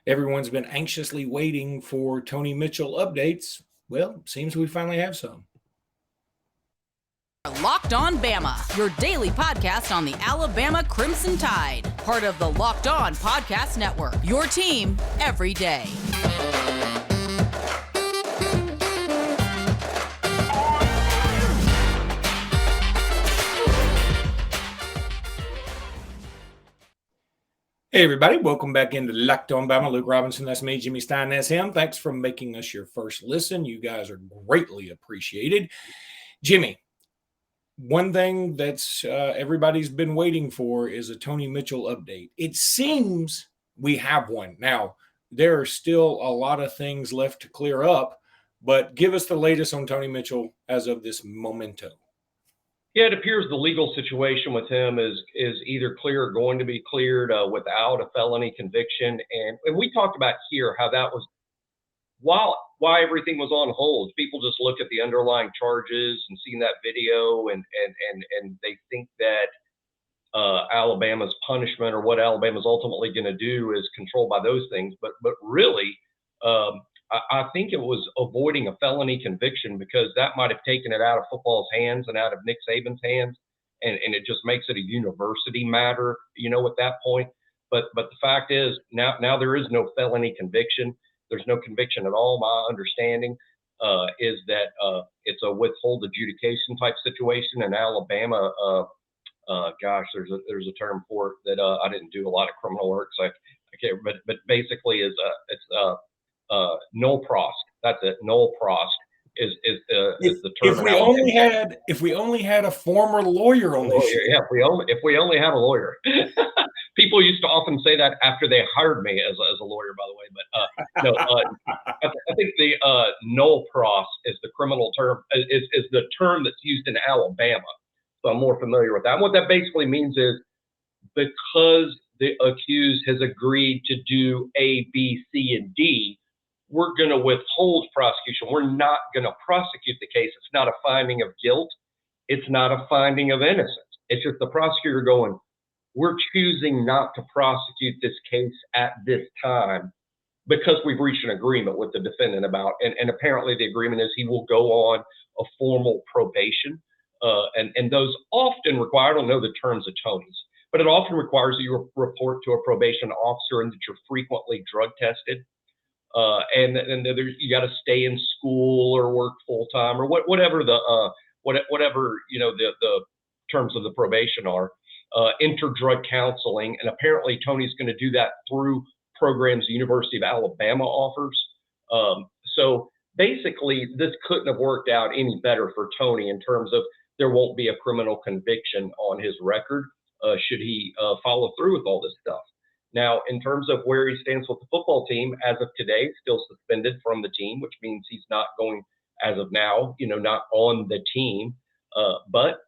Everyone's been anxiously waiting for Tony Mitchell updates. Well, seems we finally have some. Locked On Bama, your daily podcast on the Alabama Crimson Tide. Part of the Locked On Podcast Network, your team every day. Hey, everybody. Welcome back into Locked On Bama. Luke Robinson, that's me. Jimmy Stein, that's him. Thanks for making us your first listen. You guys are greatly appreciated. Jimmy, one thing that's everybody's been waiting for is a Tony Mitchell update. It seems we have one. Now, there are still a lot of things left to clear up, but give us the latest on Tony Mitchell as of this momento. Yeah, it appears the legal situation with him is either clear or going to be cleared without a felony conviction. And we talked about here how that was why everything was on hold. People just look at the underlying charges and seeing that video and they think that Alabama's punishment or what Alabama's ultimately going to do is controlled by those things. But really, I think it was avoiding a felony conviction because that might have taken it out of football's hands and out of Nick Saban's hands, and it just makes it a university matter, at that point. But the fact is, now there is no felony conviction. There's no conviction at all. My understanding is that it's a withhold adjudication type situation in Alabama. There's a term for it that I didn't do a lot of criminal work, so I can't. But basically, it's null prost. That's it. Null prost is the term. If we only had a former lawyer on this show. Yeah, if we only had a lawyer. People used to often say that after they hired me as a lawyer, by the way. But no, I think the null prost is the criminal term. Is the term that's used in Alabama. So I'm more familiar with that. And what that basically means is because the accused has agreed to do A, B, C, and D, we're going to withhold prosecution. We're not going to prosecute the case. It's not a finding of guilt. It's not a finding of innocence. It's just the prosecutor going, we're choosing not to prosecute this case at this time because we've reached an agreement with the defendant about, and apparently the agreement is he will go on a formal probation. And those often require, I don't know the terms of Tony's, but it often requires that you report to a probation officer and that you're frequently drug tested. And you got to stay in school or work full time or whatever the terms of the probation are. Enter drug counseling, and apparently Tony's going to do that through programs the University of Alabama offers. So basically, this couldn't have worked out any better for Tony in terms of there won't be a criminal conviction on his record should he follow through with all this stuff. Now, in terms of where he stands with the football team, as of today, still suspended from the team, which means he's not going, as of now, not on the team. But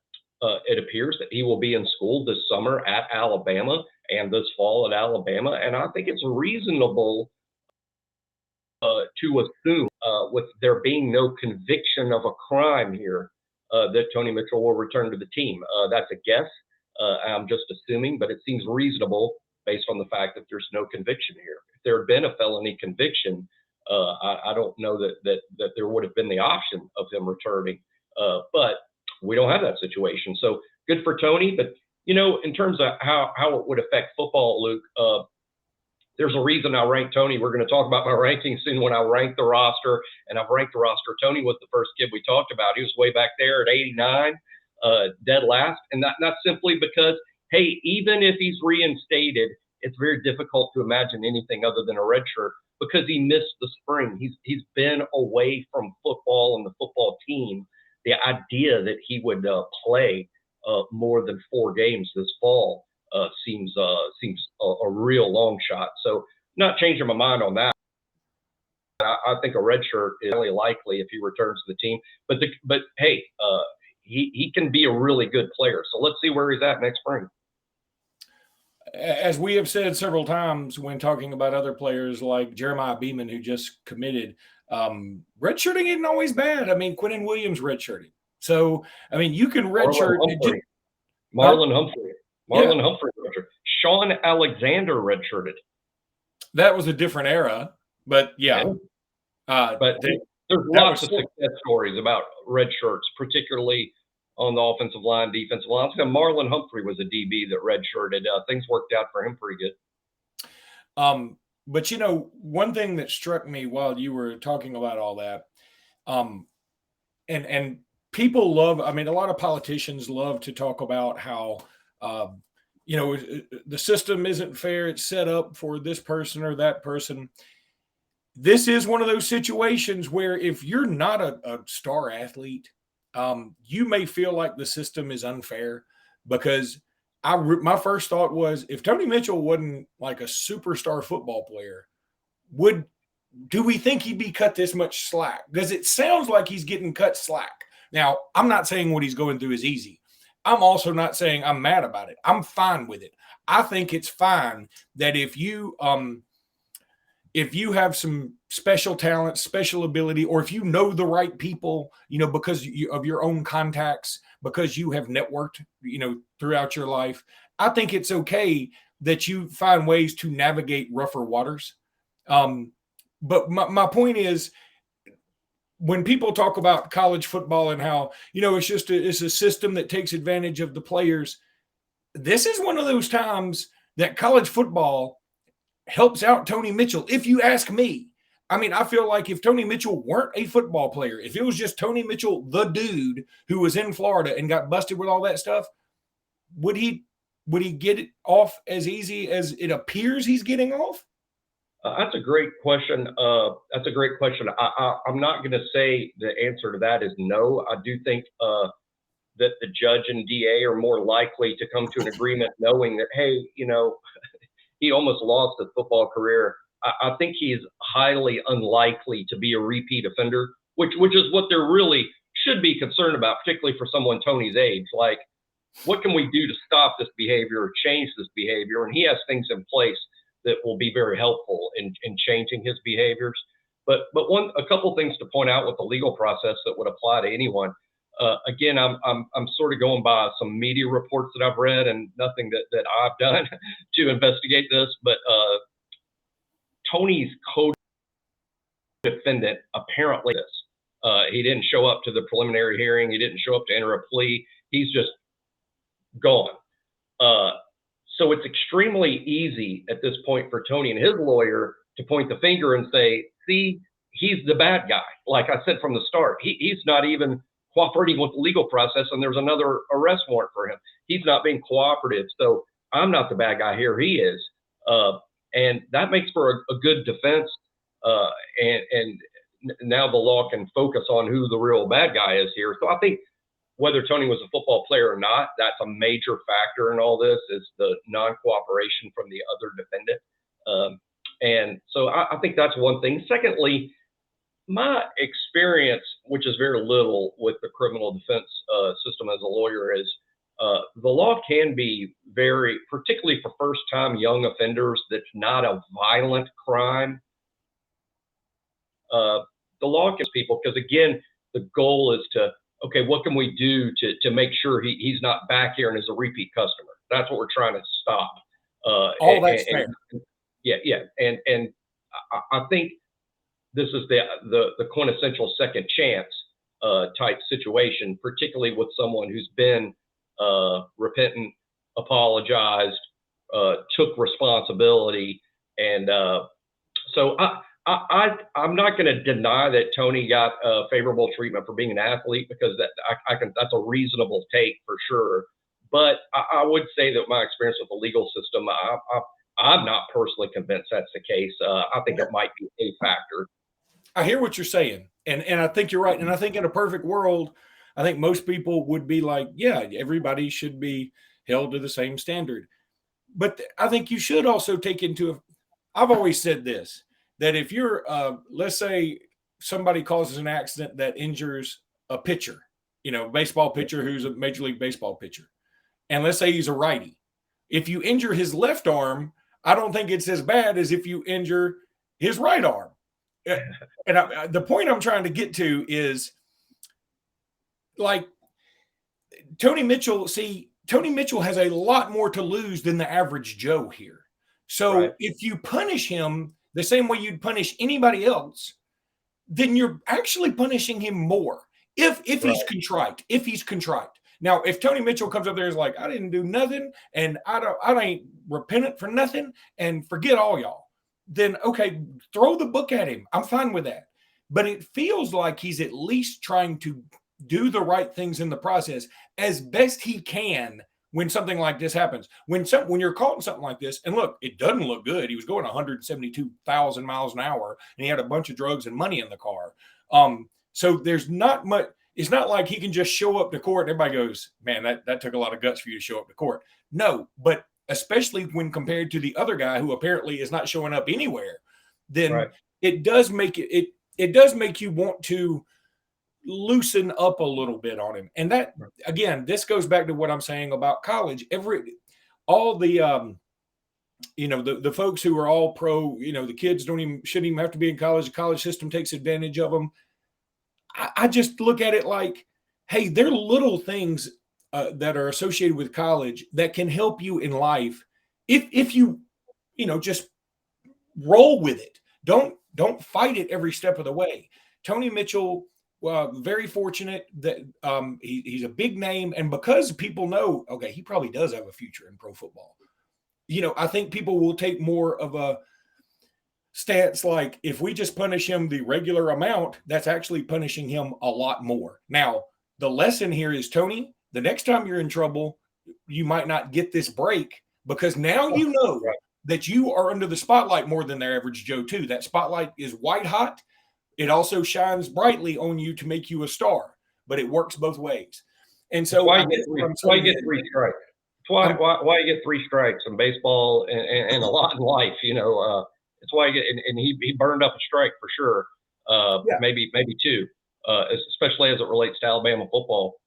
it appears that he will be in school this summer at Alabama and this fall at Alabama. And I think it's reasonable to assume, with there being no conviction of a crime here, that Tony Mitchell will return to the team. That's a guess. I'm just assuming, but it seems reasonable based on the fact that there's no conviction here. If there had been a felony conviction, I don't know that there would have been the option of him returning. But we don't have that situation. So good for Tony. But, in terms of how it would affect football, Luke, there's a reason I ranked Tony. We're going to talk about my ranking soon when I rank the roster. And I've ranked the roster. Tony was the first kid we talked about. He was way back there at 89, dead last. And not simply because, hey, even if he's reinstated, it's very difficult to imagine anything other than a red shirt because he missed the spring. He's been away from football and the football team. The idea that he would play more than 4 games this fall seems a real long shot. So not changing my mind on that. I think a red shirt is really likely if he returns to the team. But hey, he can be a really good player. So let's see where he's at next spring. As we have said several times when talking about other players like Jeremiah Beeman, who just committed, redshirting isn't always bad. I mean, Quinnen Williams redshirting. So, I mean, you can redshirt. Marlon Humphrey. Humphrey redshirted. Sean Alexander redshirted. That was a different era, but yeah. But there's lots of success stories about red shirts, particularly on the offensive line, defensive line. Marlon Humphrey was a DB that redshirted. Things worked out for him pretty good. But one thing that struck me while you were talking about all that, and people love, I mean, a lot of politicians love to talk about how, the system isn't fair. It's set up for this person or that person. This is one of those situations where if you're not a star athlete, you may feel like the system is unfair, because my first thought was, if Tony Mitchell wasn't like a superstar football player, do we think he'd be cut this much slack? Because it sounds like he's getting cut slack. Now, I'm not saying what he's going through is easy. I'm also not saying I'm mad about it. I'm fine with it. I think it's fine that if you have some special talent, special ability, or if you know the right people, because of your own contacts, because you have networked, throughout your life, I think it's okay that you find ways to navigate rougher waters. But my point is, when people talk about college football and how, it's a system that takes advantage of the players, this is one of those times that college football helps out Tony Mitchell, if you ask me. I mean, I feel like if Tony Mitchell weren't a football player, if it was just Tony Mitchell, the dude who was in Florida and got busted with all that stuff, would he get it off as easy as it appears he's getting off? That's a great question. I'm not going to say the answer to that is no. I do think that the judge and DA are more likely to come to an agreement, knowing that, hey, he almost lost his football career. I think he's highly unlikely to be a repeat offender, which is what they're really should be concerned about, particularly for someone Tony's age. Like, what can we do to stop this behavior or change this behavior? And he has things in place that will be very helpful in changing his behaviors. But a couple things to point out with the legal process that would apply to anyone. Again, I'm sort of going by some media reports that I've read, and nothing that I've done to investigate this. But Tony's co-defendant apparently he didn't show up to the preliminary hearing. He didn't show up to enter a plea. He's just gone. So it's extremely easy at this point for Tony and his lawyer to point the finger and say, see, he's the bad guy. Like I said from the start, he's not even cooperating with the legal process, and there's another arrest warrant for him. He's not being cooperative. So I'm not the bad guy here. He is. And that makes for a good defense. And now the law can focus on who the real bad guy is here. So I think whether Tony was a football player or not, that's a major factor in all this, is the non-cooperation from the other defendant. And so I think that's one thing. Secondly, my experience, which is very little with the criminal defense system as a lawyer, is the law can be very, particularly for first-time young offenders, that's not a violent crime. The law gives people, because again, the goal is to, okay, what can we do to make sure he's not back here and is a repeat customer? That's what we're trying to stop. That's fair. Yeah. And I think this is the quintessential second chance type situation, particularly with someone who's been repentant, apologized, took responsibility. And so I'm not going to deny that Tony got favorable treatment for being an athlete, because that's a reasonable take for sure. But I would say that my experience with the legal system, I'm not personally convinced that's the case. I think it might be a factor. I hear what you're saying, and I think you're right. And I think in a perfect world, I think most people would be like, yeah, everybody should be held to the same standard. But I think you should also take I've always said this, that if you're, let's say somebody causes an accident that injures a pitcher, baseball pitcher who's a Major League Baseball pitcher, and let's say he's a righty. If you injure his left arm, I don't think it's as bad as if you injure his right arm. And the point I'm trying to get to is, like, Tony Mitchell has a lot more to lose than the average Joe here. So if you punish him the same way you'd punish anybody else, then you're actually punishing him more if he's contrite. If he's contrite. Now, if Tony Mitchell comes up there and is like, I didn't do nothing and I ain't repentant for nothing and forget all y'all, then okay, throw the book at him. I'm fine with that. But it feels like he's at least trying to do the right things in the process as best he can when something like this happens. When you're caught in something like this, and look, it doesn't look good. He was going 172,000 miles an hour, and he had a bunch of drugs and money in the car. So there's not much. It's not like he can just show up to court and everybody goes, man, that took a lot of guts for you to show up to court. No, but especially when compared to the other guy who apparently is not showing up anywhere, then it does make it does make you want to loosen up a little bit on him. And that, again, this goes back to what I'm saying about college. All the the folks who are all pro, the kids shouldn't even have to be in college. The college system takes advantage of them. I just look at it like, hey, there are little things that are associated with college that can help you in life if you just roll with it. Don't fight it every step of the way. Tony Mitchell, very fortunate that he's a big name, and because people know, okay, he probably does have a future in pro football. I think people will take more of a stance like, if we just punish him the regular amount, that's actually punishing him a lot more. Now, the lesson here is, Tony, the next time you're in trouble, you might not get this break, because now you know that you are under the spotlight more than their average Joe too. That spotlight is white hot. It also shines brightly on you to make you a star, but it works both ways. And so why you get 3 strikes? Why you get 3 strikes in baseball and a lot in life, it's why and he burned up a strike for sure. Maybe 2, especially as it relates to Alabama football.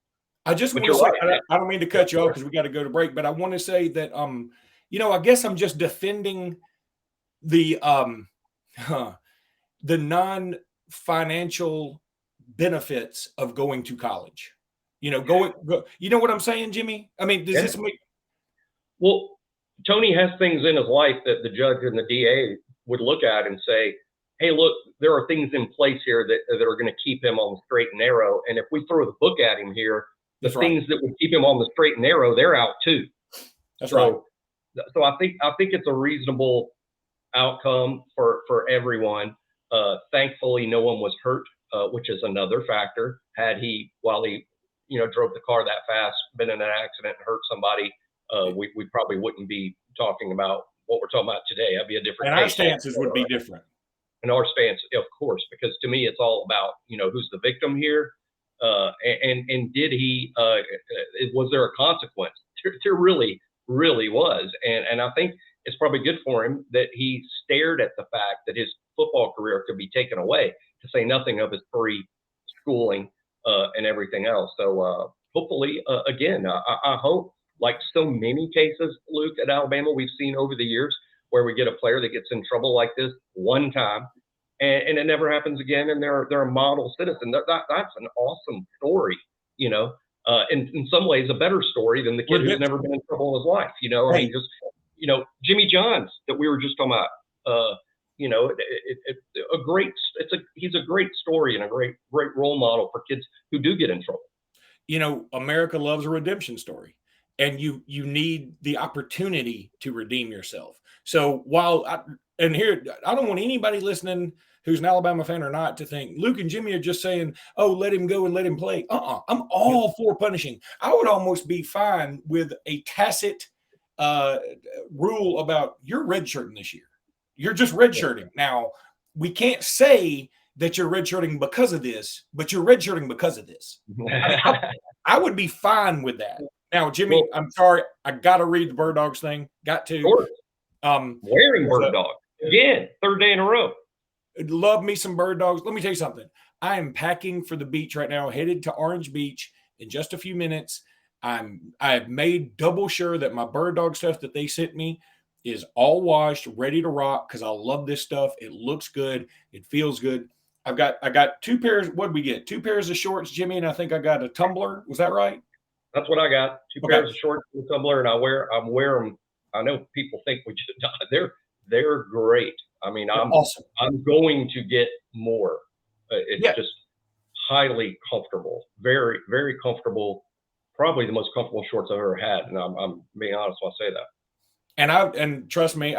I just want to say, I don't mean to cut you off because we got to go to break, but I want to say that, I guess I'm just defending the non-financial benefits of going to college. You know what I'm saying, Jimmy? I mean, does this make? Well, Tony has things in his life that the judge and the DA would look at and say, hey, look, there are things in place here that are going to keep him on the straight and narrow. And if we throw the book at him here, the things that would keep him on the straight and narrow, they're out too. That's right. So I think it's a reasonable outcome for everyone. Thankfully, no one was hurt, which is another factor. Had he, while he drove the car that fast, been in an accident and hurt somebody, we probably wouldn't be talking about what we're talking about today. That'd be a different. And our stances would be different. And our stance, of course, because to me, it's all about who's the victim here, and did he? Was there a consequence? There really was, and I think it's probably good for him that he stared at the fact that his football career could be taken away, to say nothing of his free schooling and everything else. So hopefully, again, I hope, like so many cases, Luke, at Alabama, we've seen over the years where we get a player that gets in trouble like this one time and it never happens again, and they're a model citizen. That's an awesome story, in some ways a better story than the kid who's never been in trouble in his life, I mean, just, Jimmy Johns that we were just talking about, he's a great story and a great role model for kids who do get in trouble. America loves a redemption story, and you need the opportunity to redeem yourself. So I don't want anybody listening who's an Alabama fan or not to think Luke and Jimmy are just saying, oh, let him go and let him play. I'm all for punishing. I would almost be fine with a tacit rule about you're redshirting this year. You're just redshirting. Now, we can't say that you're redshirting because of this, but you're redshirting because of this. I would be fine with that. Now, Jimmy, I'm sorry, I got to read the Bird Dogs thing. Got to. Wearing Bird Dog again, 3rd day in a row. Love me some Bird Dogs. Let me tell you something. I am packing for the beach right now, headed to Orange Beach in just a few minutes. I have made double sure that my Bird Dog stuff that they sent me is all washed, ready to rock, because I love this stuff. It looks good. It feels good. I got 2 pairs. What did we get? 2 pairs of shorts, Jimmy, and I think I got a tumbler. Was that right? That's what I got. 2 pairs of shorts and a tumbler, and I wear them I know people think we just they're great. I mean, They're awesome. I'm going to get more. It's Yeah. just highly comfortable, very, very comfortable. Probably the most comfortable shorts I've ever had, and I'm being honest when I say that. And trust me,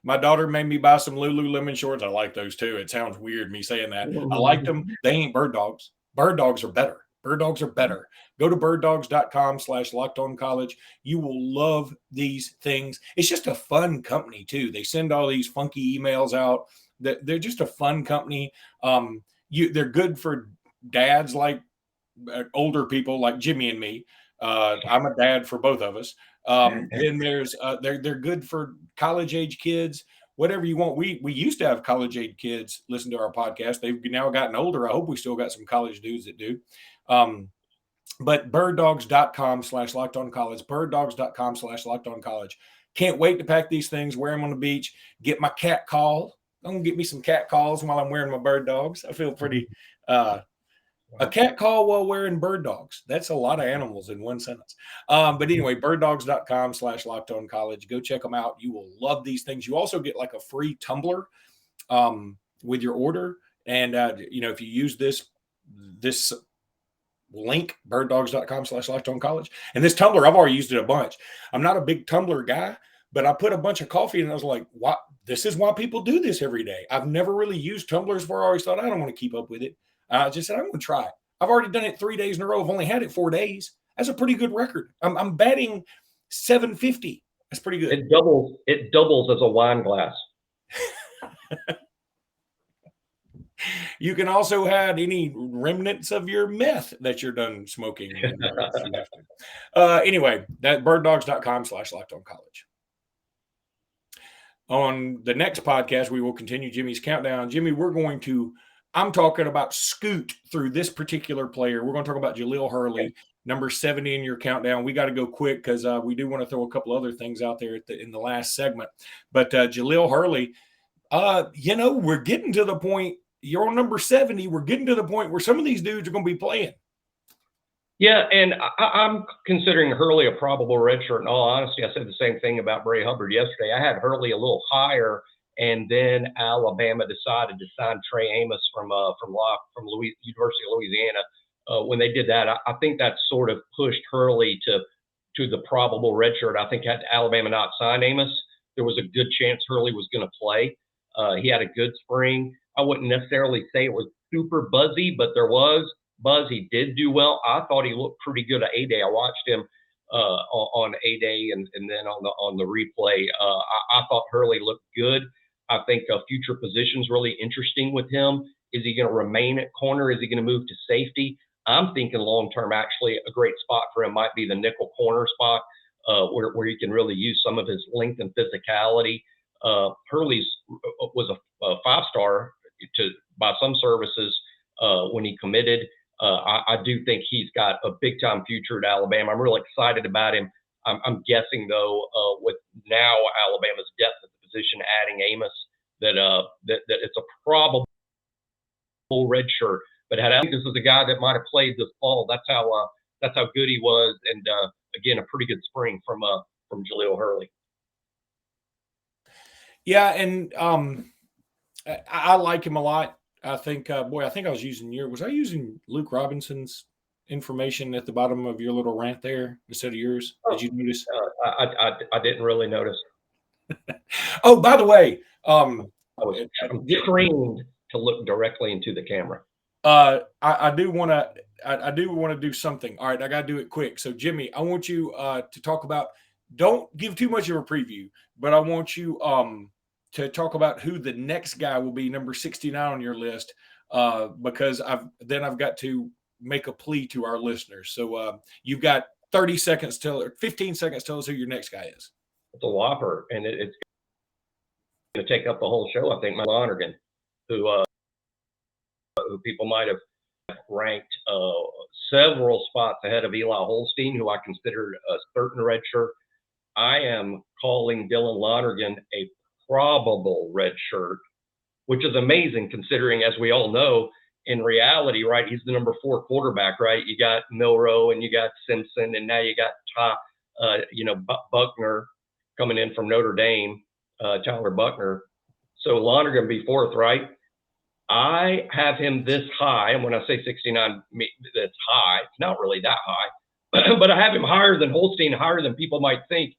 my daughter made me buy some Lululemon shorts. I like those too. It sounds weird me saying that. I like them. They ain't bird dogs. Bird dogs are better. Bird dogs are better. Go to birddogs.com/lockedoncollege. You will love these things. It's just a fun company too. They send all these funky emails out. They're just a fun company. They're good for dads like older people like Jimmy and me. I'm a dad for both of us. Then there's they're good for college age kids, whatever you want. We used to have college age kids listen to our podcast. They've now gotten older. I hope we still got some college dudes that do. But birddogs.com/lockedoncollege, birddogs.com/lockedoncollege. Can't wait to pack these things, wear them on the beach, get my cat call. I'm gonna get me some cat calls while I'm wearing my bird dogs. I feel pretty a cat call while wearing bird dogs. That's a lot of animals in one sentence. But anyway, birddogs.com/lockedoncollege. Go check them out. You will love these things. You also get like a free tumbler with your order. And, if you use this link, birddogs.com/lockedoncollege. And this tumbler, I've already used it a bunch. I'm not a big tumbler guy, but I put a bunch of coffee in and I was like, what? This is why people do this every day. I've never really used tumblers before. I always thought I don't want to keep up with it. I just said, I'm going to try it. I've already done it 3 days in a row. I've only had it 4 days. That's a pretty good record. I'm batting 750. That's pretty good. It doubles as a wine glass. You can also add any remnants of your meth that you're done smoking. Anyway, that birddogs.com/lockedoncollege. On the next podcast, we will continue Jimmy's countdown. Jimmy, I'm talking about scoot through this particular player. We're going to talk about Jahlil Hurley, number 70 in your countdown. We got to go quick because we do want to throw a couple other things out there in the last segment. But Jahlil Hurley, we're getting to the point. You're on number 70. We're getting to the point where some of these dudes are going to be playing. Yeah, and I'm considering Hurley a probable redshirt. In all honesty, I said the same thing about Bray Hubbard yesterday. I had Hurley a little higher. And then Alabama decided to sign Trey Amos from University of Louisiana. When they did that, I think that sort of pushed Hurley to the probable redshirt. I think had Alabama not signed Amos, there was a good chance Hurley was going to play. He had a good spring. I wouldn't necessarily say it was super buzzy, but there was buzz. He did do well. I thought he looked pretty good at A-Day. I watched him on A-Day and then on the replay. I thought Hurley looked good. I think future positions really interesting with him. Is he going to remain at corner? Is he going to move to safety? I'm thinking long-term, actually, a great spot for him might be the nickel corner spot where he can really use some of his length and physicality. Hurley's was a five-star by some services when he committed. I do think he's got a big-time future at Alabama. I'm really excited about him. I'm guessing, though, with now Alabama's depth at the position, adding Amos, that it's a probable red shirt. But I think this is a guy that might have played this fall. That's how good he was, and again, a pretty good spring from Jahlil Hurley. Yeah, and I like him a lot. I think, I was using Luke Robinson's information at the bottom of your little rant there instead of yours? Did you notice? I didn't really notice. Oh, by the way, I'm trained to look directly into the camera. I do want to do something. All right, I got to do it quick. So, Jimmy, I want you to talk about. Don't give too much of a preview, but I want you to talk about who the next guy will be, number 69 on your list, because I've got to make a plea to our listeners. So you've got 15 seconds. Tell us who your next guy is. It's a whopper, and it's going to take up the whole show. I think Lonergan, who people might have ranked several spots ahead of Eli Holstein, who I considered a certain redshirt. I am calling Dylan Lonergan a probable redshirt, which is amazing considering, as we all know, in reality, right, he's the number 4 quarterback, right? You got Milroe and you got Simpson, and now you got Buckner. coming in from Notre Dame, Tyler Buckner. So Lonergan be fourth, right? I have him this high, and when I say 69, that's high. It's not really that high, but I have him higher than Holstein, higher than people might think,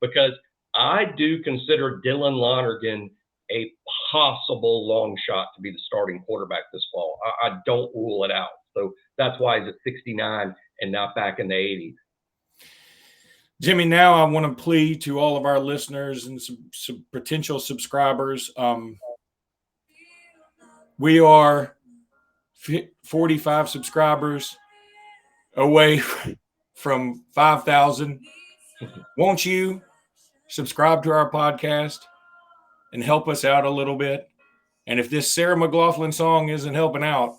because I do consider Dylan Lonergan a possible long shot to be the starting quarterback this fall. I don't rule it out. So that's why he's at 69 and not back in the 80s. Jimmy, now I want to plead to all of our listeners and some potential subscribers. We are 45 subscribers away from 5,000. Won't you subscribe to our podcast and help us out a little bit? And if this Sarah McLachlan song isn't helping out,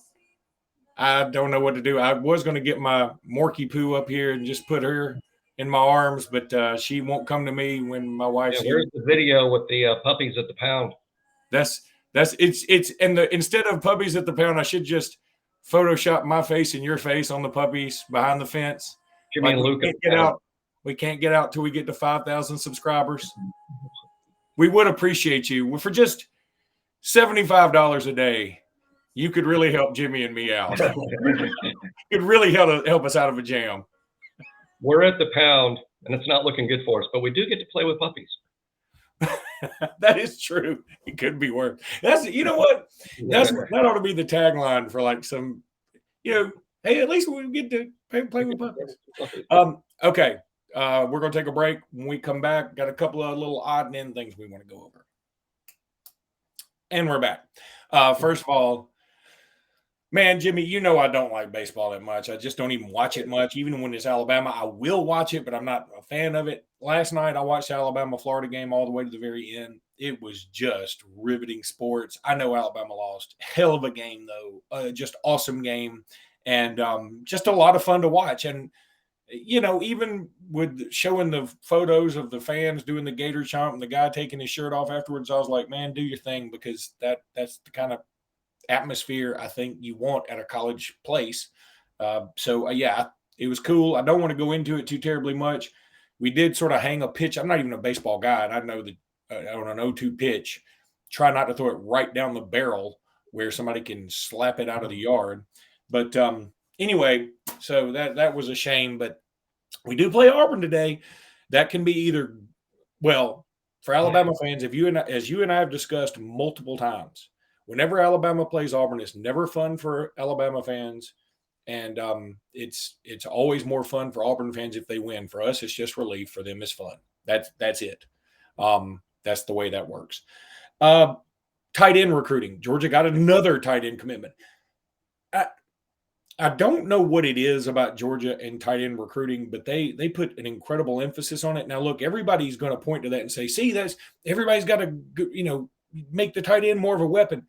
I don't know what to do. I was going to get my Morky Poo up here and just put her in my arms, but she won't come to me when my wife's here. Where's the video with the puppies at the pound? Instead of puppies at the pound, I should just Photoshop my face and your face on the puppies behind the fence. Jimmy and Luke we can't get out till we get to 5,000 subscribers. We would appreciate you. For just $75 a day, you could really help Jimmy and me out. You could really help us out of a jam. We're at the pound, and it's not looking good for us, but we do get to play with puppies. That is true. It could be worse. You know what? That ought to be the tagline for like some, hey, at least we get to play with puppies. Okay. We're going to take a break. When we come back, got a couple of little odd and end things we want to go over. And we're back. First of all, man, Jimmy, I don't like baseball that much. I just don't even watch it much. Even when it's Alabama, I will watch it, but I'm not a fan of it. Last night, I watched the Alabama-Florida game all the way to the very end. It was just riveting sports. I know Alabama lost. Hell of a game, though. Just awesome game. And just a lot of fun to watch. And, even with showing the photos of the fans doing the Gator chomp and the guy taking his shirt off afterwards, I was like, man, do your thing, because that's the kind of atmosphere I think you want at a college place. It was cool. I don't want to go into it too terribly much. We did sort of hang a pitch. I'm not even a baseball guy, and I know that on an 0-2 pitch, try not to throw it right down the barrel where somebody can slap it out of the yard. But anyway, so that was a shame. But we do play Auburn today. That can be either, for Alabama fans, as you and I have discussed multiple times, whenever Alabama plays Auburn, it's never fun for Alabama fans, and it's always more fun for Auburn fans if they win. For us, it's just relief. For them, it's fun. That's it. That's the way that works. Tight end recruiting. Georgia got another tight end commitment. I don't know what it is about Georgia and tight end recruiting, but they put an incredible emphasis on it. Now, look, everybody's going to point to that and say, see, everybody's got to, make the tight end more of a weapon.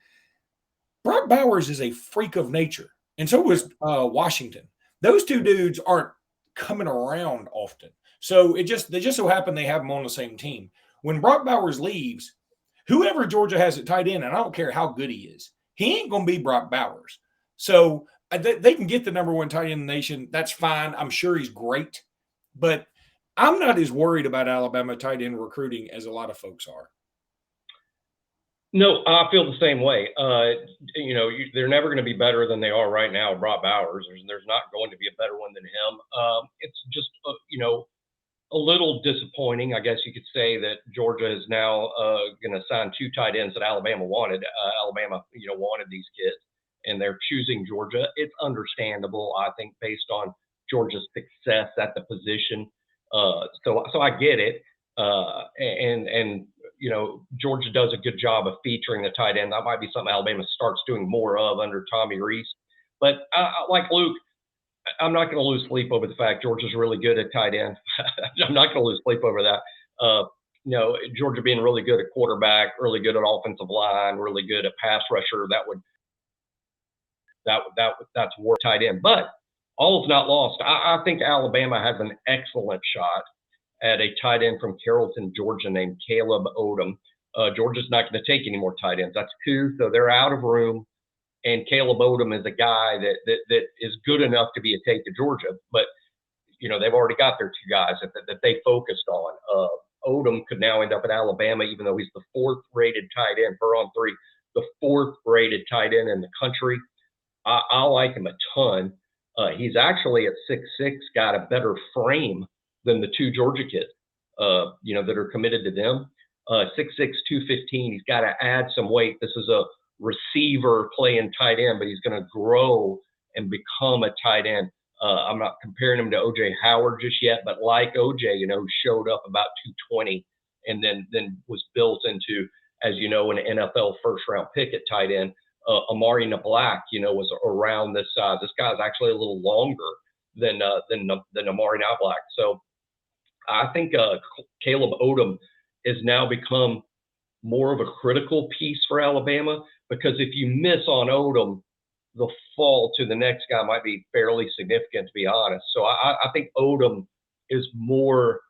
Brock Bowers is a freak of nature, and so was Washington. Those two dudes aren't coming around often. So they just so happen they have them on the same team. When Brock Bowers leaves, whoever Georgia has at tight end, and I don't care how good he is, he ain't going to be Brock Bowers. So they can get the number one tight end in the nation. That's fine. I'm sure he's great. But I'm not as worried about Alabama tight end recruiting as a lot of folks are. No, I feel the same way. They're never going to be better than they are right now, Brock Bowers. There's not going to be a better one than him. It's just, a little disappointing, I guess you could say, that Georgia is now going to sign two tight ends that Alabama wanted. Alabama, wanted these kids, and they're choosing Georgia. It's understandable, I think, based on Georgia's success at the position. So I get it. Georgia does a good job of featuring the tight end. That might be something Alabama starts doing more of under Tommy Rees. But like Luke, I'm not going to lose sleep over the fact Georgia's really good at tight end. I'm not going to lose sleep over that. Georgia being really good at quarterback, really good at offensive line, really good at pass rusher. That's worth tight end. But all is not lost. I think Alabama has an excellent shot at a tight end from Carrollton, Georgia, named Caleb Odom. Georgia's not going to take any more tight ends. That's two, so they're out of room. And Caleb Odom is a guy that is good enough to be a take to Georgia. But, they've already got their two guys that they focused on. Odom could now end up at Alabama, even though he's the 4th-rated tight end per on three, the 4th-rated tight end in the country. I like him a ton. He's actually at 6'6", got a better frame than the 2 Georgia kids, that are committed to them. 6'6", 215. He's got to add some weight. This is a receiver playing tight end, but he's going to grow and become a tight end. I'm not comparing him to O.J. Howard just yet, but like O.J., showed up about 220 and then was built into, as you know, an NFL first-round pick at tight end. Amari Black, was around this size. This guy's actually a little longer than Amari Black. So I think Caleb Odom has now become more of a critical piece for Alabama, because if you miss on Odom, the fall to the next guy might be fairly significant, to be honest. So I think Odom is more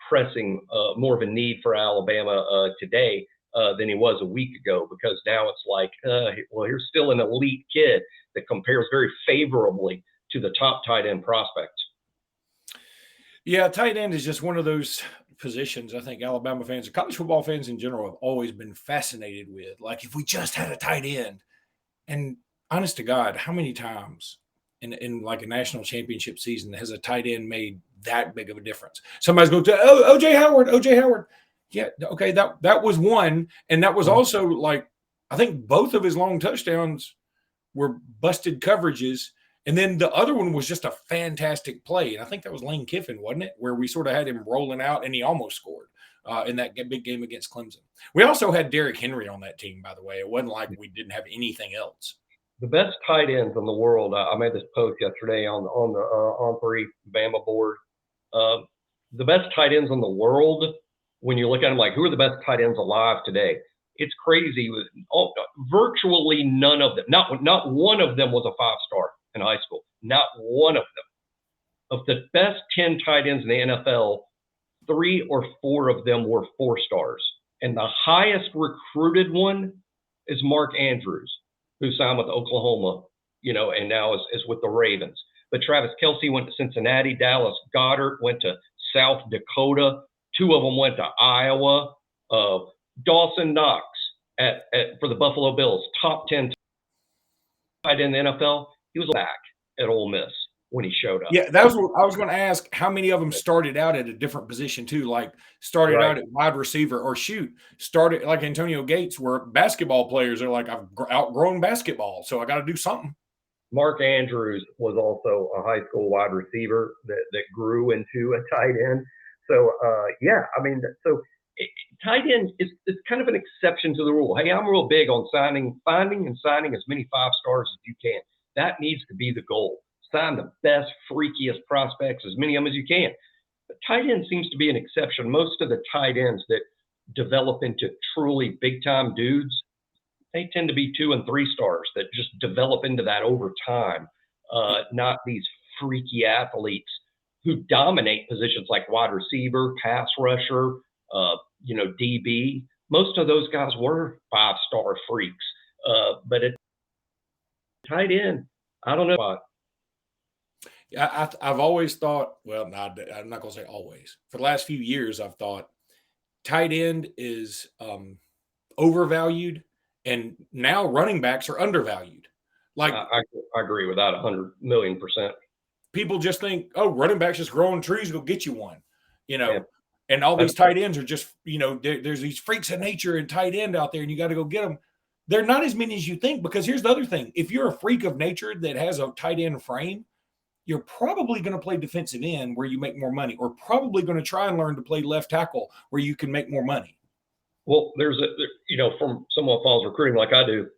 pressing, more of a need for Alabama today than he was a week ago, because now it's like, here's still an elite kid that compares very favorably to the top tight end prospects. Yeah, tight end is just one of those positions I think Alabama fans and college football fans in general have always been fascinated with. Like, if we just had a tight end. And honest to God, how many times in like a national championship season has a tight end made that big of a difference? Somebody's going to, O.J. Howard. Yeah, okay, that was one. And that was also, like, I think both of his long touchdowns were busted coverages. And then the other one was just a fantastic play. And I think that was Lane Kiffin, wasn't it? Where we sort of had him rolling out and he almost scored in that big game against Clemson. We also had Derrick Henry on that team, by the way. It wasn't like we didn't have anything else. The best tight ends in the world. I made this post yesterday on the On3 Bama board. The best tight ends in the world, when you look at them, like, who are the best tight ends alive today? It's crazy. Virtually none of them. Not one of them was a 5-star in high school. Not one of them. Of the best 10 tight ends in the NFL, 3 or 4 of them were 4-stars. And the highest recruited one is Mark Andrews, who signed with Oklahoma, and now is with the Ravens. But Travis Kelce went to Cincinnati. Dallas Goedert went to South Dakota. 2 of them went to Iowa. Dawson Knox for the Buffalo Bills, top 10 tight end in the NFL. He was back at Ole Miss when he showed up. Yeah, that was what I was going to ask. How many of them started out at a different position too? Like started out at wide receiver, or started like Antonio Gates, where basketball players are like, I've outgrown basketball, so I got to do something. Mark Andrews was also a high school wide receiver that grew into a tight end. So tight end is kind of an exception to the rule. Hey, I'm real big on finding and signing as many 5-stars as you can. That needs to be the goal. Sign the best, freakiest prospects, as many of them as you can. But tight end seems to be an exception. Most of the tight ends that develop into truly big-time dudes, they tend to be 2 and 3 stars that just develop into that over time, not these freaky athletes who dominate positions like wide receiver, pass rusher, DB. Most of those guys were 5-star freaks. But at tight end, I don't know about. I've always thought, well, I'm not going to say always. For the last few years, I've thought tight end is overvalued, and now running backs are undervalued. Like, I agree with that 100,000,000%. People just think, oh, running backs just growing trees, go get you one, and all these tight ends are just, there's these freaks of nature and tight end out there, and you got to go get them. They're not as many as you think, because here's the other thing. If you're a freak of nature that has a tight end frame, you're probably going to play defensive end where you make more money, or probably going to try and learn to play left tackle where you can make more money. Well, from someone who follows recruiting like I do,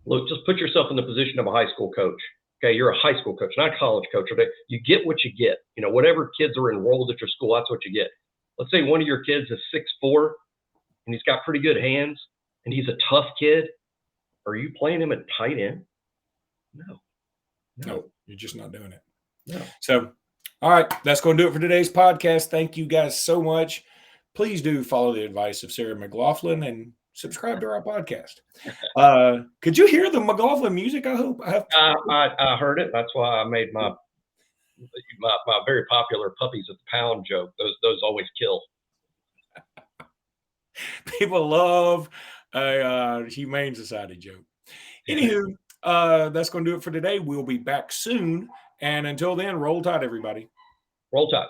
look, just put yourself in the position of a high school coach. Okay, you're a high school coach, not a college coach. Okay? You get what you get. Whatever kids are enrolled at your school, that's what you get. Let's say one of your kids is 6'4", and he's got pretty good hands, and he's a tough kid. Are you playing him at tight end? No, you're just not doing it. No. So, all right, that's going to do it for today's podcast. Thank you guys so much. Please do follow the advice of Sarah McLaughlin and subscribe to our podcast. Could you hear the McLaughlin music? I hope. I heard it. That's why I made my very popular puppies at the pound joke. Those always kill. People love a humane society joke. Anywho, that's going to do it for today. We'll be back soon. And until then, roll tide, everybody. Roll Tide.